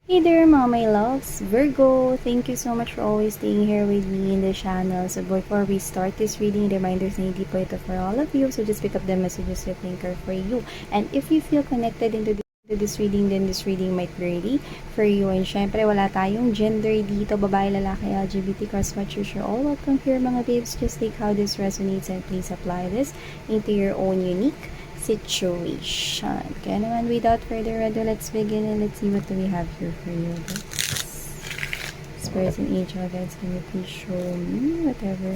Hey there mga my loves, Virgo! Thank you so much for always staying here with me in the channel. So before we start this reading, reminders na hindi po ito for all of you. So just pick up the messages you think are for you. And if you feel connected into this reading, then this reading might be ready for you. And syempre wala tayong gender dito, babae, lalaki, LGBT, cross-matchers. You're all welcome here mga babes. Just take how this resonates and please apply this into your own unique situation. Kaya naman, without further ado, let's begin and let's see what do we have here for you. Spirits and angel guides, can you please show me whatever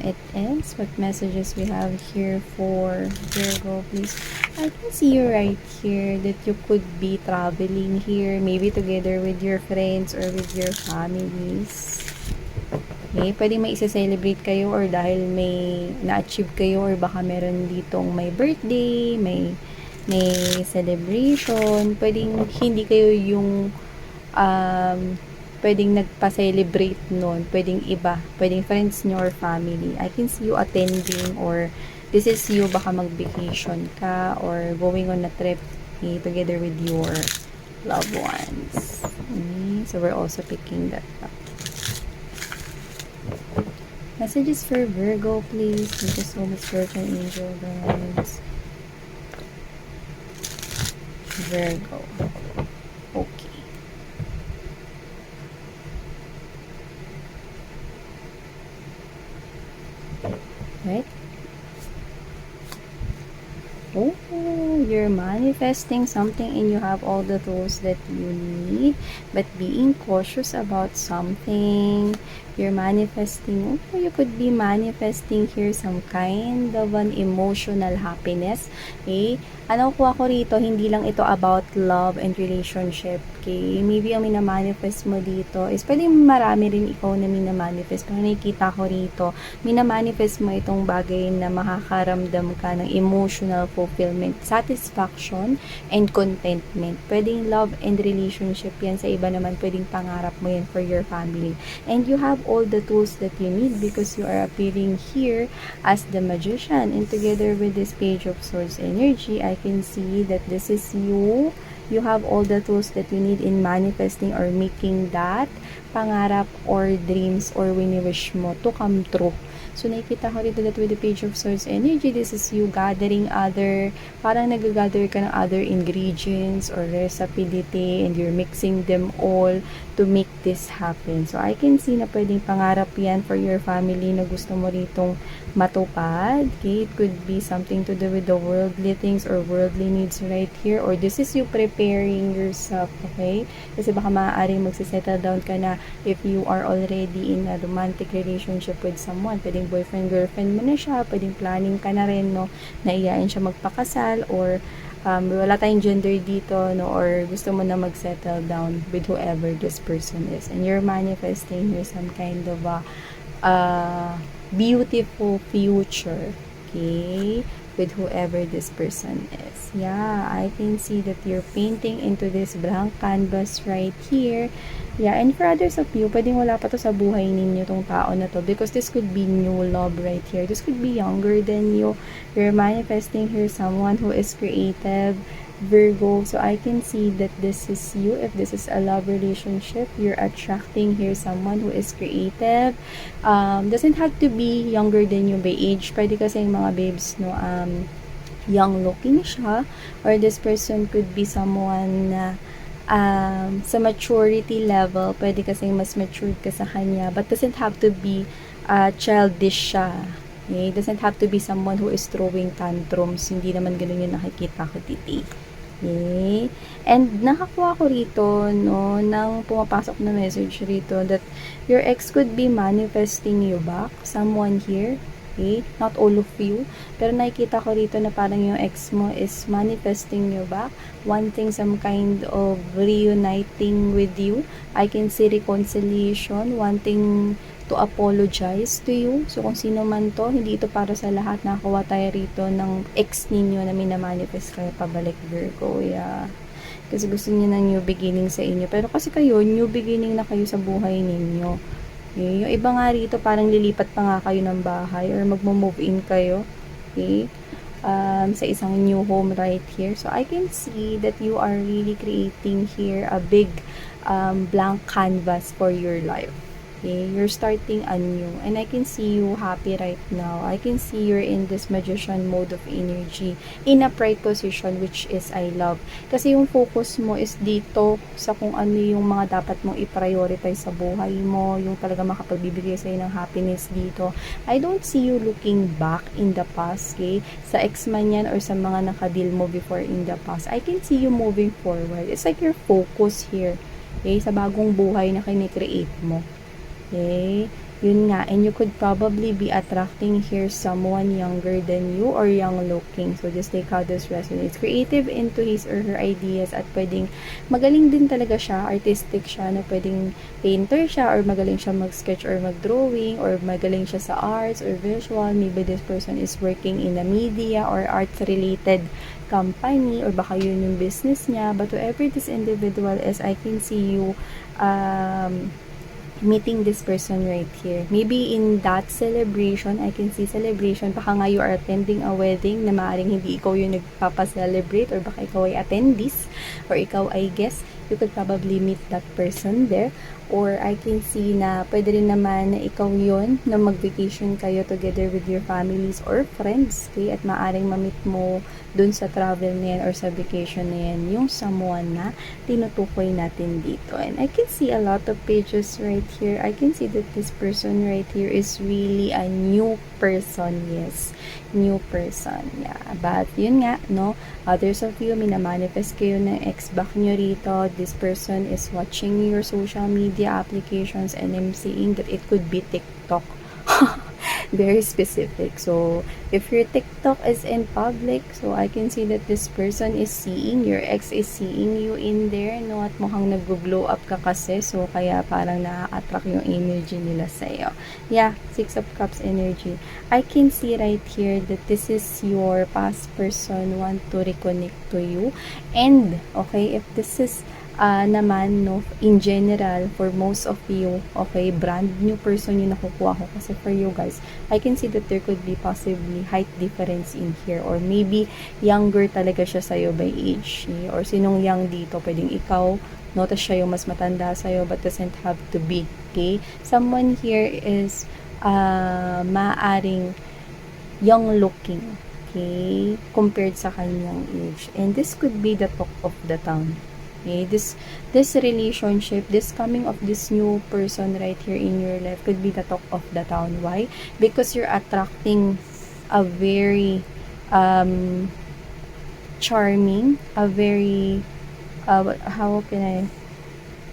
it is? What messages we have here for Virgo, please? I can see you right here that you could be traveling here, maybe together with your friends or with your families. Okay, pwede may isa-celebrate kayo or dahil may na-achieve kayo or baka meron ditong may birthday, may celebration, pwedeng hindi kayo yung pwedeng nagpa-celebrate nun, pwedeng iba, pwedeng friends nyo or family. I can see you attending or this is you baka mag-vacation ka or going on a trip together with your loved ones. Okay, so we're also picking that up. Messages for Virgo, please. Thank you so much, Virgo Angel guys. Virgo. Okay. Right? Oh, you're manifesting something and you have all the tools that you need, but being cautious about something. You're manifesting, oh, you could be manifesting here some kind of an emotional happiness. Okay? Ano ko rito, hindi lang ito about love and relationship. Okay? Maybe ang minamanifest mo dito is, pwede marami rin ikaw na minamanifest. Pero nakikita ko rito, minamanifest mo itong bagay na makakaramdam ka ng emotional fulfillment, satisfaction, and contentment. Pwedeng love and relationship yan. Sa iba naman, pwedeng pangarap mo yan for your family. And you have all the tools that you need because you are appearing here as the magician. And together with this Page of Swords energy, I can see that this is you. You have all the tools that you need in manifesting or making that pangarap or dreams or wini-wish mo to come true. So, nakikita ko rito that with the Page of Swords energy, this is you gathering parang nag-gather ka ng other ingredients or recipe and you're mixing them all to make this happen. So, I can see na pwedeng pangarap yan for your family na gusto mo ritong matupad. Okay? It could be something to do with the worldly things or worldly needs right here, or this is you preparing yourself. Okay? Kasi baka maaaring magsisettle down ka na if you are already in a romantic relationship with someone. Pwedeng boyfriend, girlfriend mo na siya, pwedeng planning ka na rin, no, na iyain siya magpakasal, or wala tayong gender dito, no, or gusto mo na mag-settle down with whoever this person is. And you're manifesting here some kind of a beautiful future, okay, with whoever this person is. Yeah, I can see that you're painting into this blank canvas right here. Yeah, and for others of you, pwedeng wala pa to sa buhay ninyo tong tao na to because this could be new love right here. This could be younger than you. You're manifesting here someone who is creative, Virgo. So I can see that this is you. If this is a love relationship, you're attracting here someone who is creative. Doesn't have to be younger than you by age. Pwede kasi yung mga babes, no, young looking siya, or this person could be someone na sa maturity level, pwede kasi mas matured ka sa kanya, but doesn't have to be childish siya. Okay? Doesn't have to be someone who is throwing tantrums. Hindi naman ganun yung nakikita ko titi. Okay? And nakakuha ko rito, no, nang pumapasok na message rito that your ex could be manifesting you back, someone here. Okay? Not all of you. Pero nakikita ko rito na parang yung ex mo is manifesting you back, wanting some kind of reuniting with you. I can see reconciliation, wanting to apologize to you. So, kung sino man to, hindi ito para sa lahat. Nakakuha tayo rito ng ex ninyo na minamanifest kayo pabalik, Virgo. Yeah. Kasi gusto niya ng new beginning sa inyo. Pero kasi kayo, new beginning na kayo sa buhay ninyo. Okay? Yung iba nga rito, parang lilipat pa nga kayo ng bahay or magmo-move in kayo. Okay? sa isang new home right here. So, I can see that you are really creating here a big blank canvas for your life. Okay, you're starting anew, and I can see you happy right now. I can see you're in this magician mode of energy, in a pride position, which is I love. Kasi yung focus mo is dito sa kung ano yung mga dapat mong i-prioritize sa buhay mo, yung talaga makapagbibigay sa'yo ng happiness dito. I don't see you looking back in the past, okay? Sa ex man yan or sa mga nakadeal mo before in the past. I can see you moving forward. It's like your focus here, okay? Sa bagong buhay na kinikreate mo. Okay? Yun nga. And you could probably be attracting here someone younger than you or young looking. So, just take how this resonates. Creative into his or her ideas at pwedeng magaling din talaga siya. Artistic siya na pwedeng painter siya or magaling siya mag-sketch or mag-drawing or magaling siya sa arts or visual. Maybe this person is working in a media or arts-related company or baka yun yung business niya. But whoever this individual is, I can see you meeting this person right here. Maybe in that celebration, I can see celebration. Baka nga you are attending a wedding na maaaring hindi ikaw yung nagpapa-celebrate or baka ikaw ay attendees or ikaw ay guest. You could probably meet that person there. Or I can see na pwede rin naman na ikaw yun na mag-vacation kayo together with your families or friends. Okay? At maaaring mamit mo dun sa travel na yan or sa vacation na yan yung someone na tinutukoy natin dito. And I can see a lot of pages right here. I can see that this person right here is really a new person. Yes, new person. Yeah. But yun nga, no? Others of you, minamanifest kayo ng ex-back nyo rito. This person is watching your social media applications and I'm seeing that it could be TikTok. Very specific. So, if your TikTok is in public, so I can see that this person is seeing, your ex is seeing you in there, no? At mukhang nag-glow up ka kasi, so kaya parang na-attract yung energy nila sa'yo. Yeah, Six of Cups energy. I can see right here that this is your past person want to reconnect to you. And, okay, if this is naman, no, in general, for most of you, okay, brand new person yung nakukuha ko. Kasi for you guys, I can see that there could be possibly height difference in here. Or maybe, younger talaga siya sa'yo by age. Or sinong young dito, pwedeng ikaw, no, tas siya yung mas matanda sa'yo, but doesn't have to be, okay? Someone here is, maaring young looking, okay, compared sa kanyang age. And this could be the talk of the town. Okay, this relationship, this coming of this new person right here in your life could be the talk of the town. Why? Because you're attracting a very charming, a very how can I,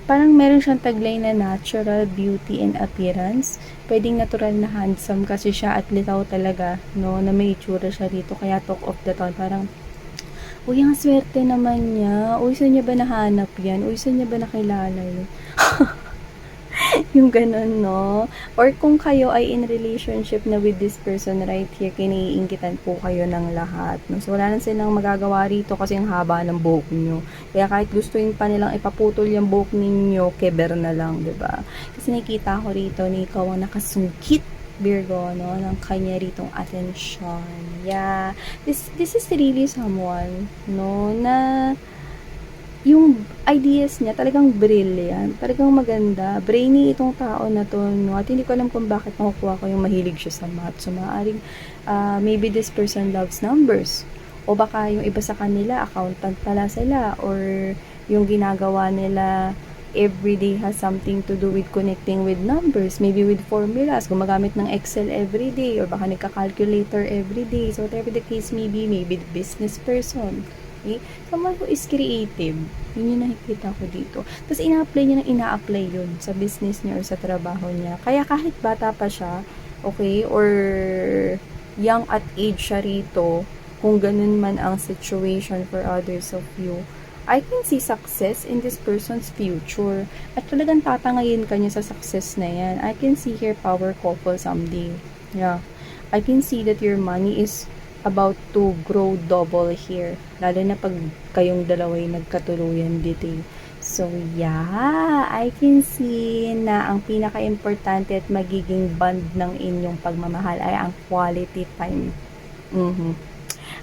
parang meron siyang taglay na natural beauty and appearance. Pwedeng natural na handsome kasi siya at litaw talaga, no, na may itsura siya rito, kaya talk of the town. Parang uy, ang swerte naman niya. Uy, saan niya ba nahanap yan? Uy, saan niya ba nakilala yun? Yung ganun, no? Or kung kayo ay in relationship na with this person right here, kiniinggitan po kayo ng lahat. No? So, wala na silang magagawa rito kasi ang haba ng buhok nyo. Kaya kahit gustuin pa nilang ipaputol yung buhok ninyo, keber na lang, diba? Kasi nakita ko rito na ikaw ang nakasungkit, Virgo, no, ng kanya ritong attention. Yeah. This is really someone, no, na yung ideas niya talagang brilliant, talagang maganda. Brainy itong tao na to, no, at hindi ko alam kung bakit nakukuha ko yung mahilig siya sa math. So, maaaring maybe this person loves numbers. O baka yung iba sa kanila, accountant pala sila. Or yung ginagawa nila everyday has something to do with connecting with numbers, maybe with formulas, gumagamit ng Excel everyday, or baka nagka-calculator everyday. So, whatever the case may be, maybe the business person. Okay? Someone who is creative. Yun yung nakikita ko dito. Tapos, ina-apply niya ng ina-apply yun sa business niya or sa trabaho niya. Kaya kahit bata pa siya, okay, or young at age siya rito, kung ganun man ang situation for others of you, I can see success in this person's future. At talagang tatangayin ka niya sa success na yan. I can see here power couple someday. Yeah. I can see that your money is about to grow double here. Lalo na pag kayong dalaway nagkatuluyan dito. So, yeah. I can see na ang pinaka-importante at magiging bond ng inyong pagmamahal ay ang quality time.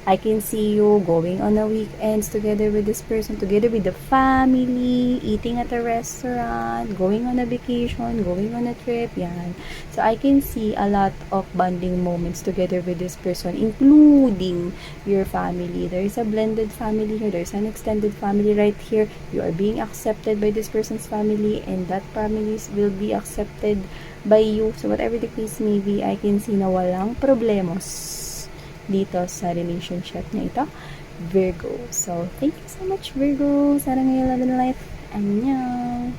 I can see you going on a weekends together with this person, together with the family, eating at a restaurant, going on a vacation, going on a trip, yan. So, I can see a lot of bonding moments together with this person, including your family. There is a blended family here. There's an extended family right here. You are being accepted by this person's family, and that families will be accepted by you. So, whatever the case may be, I can see na walang problemos dito sa relationship na ito, Virgo. So, thank you so much, Virgo. Sarang ngayon, love and life. Annyeong!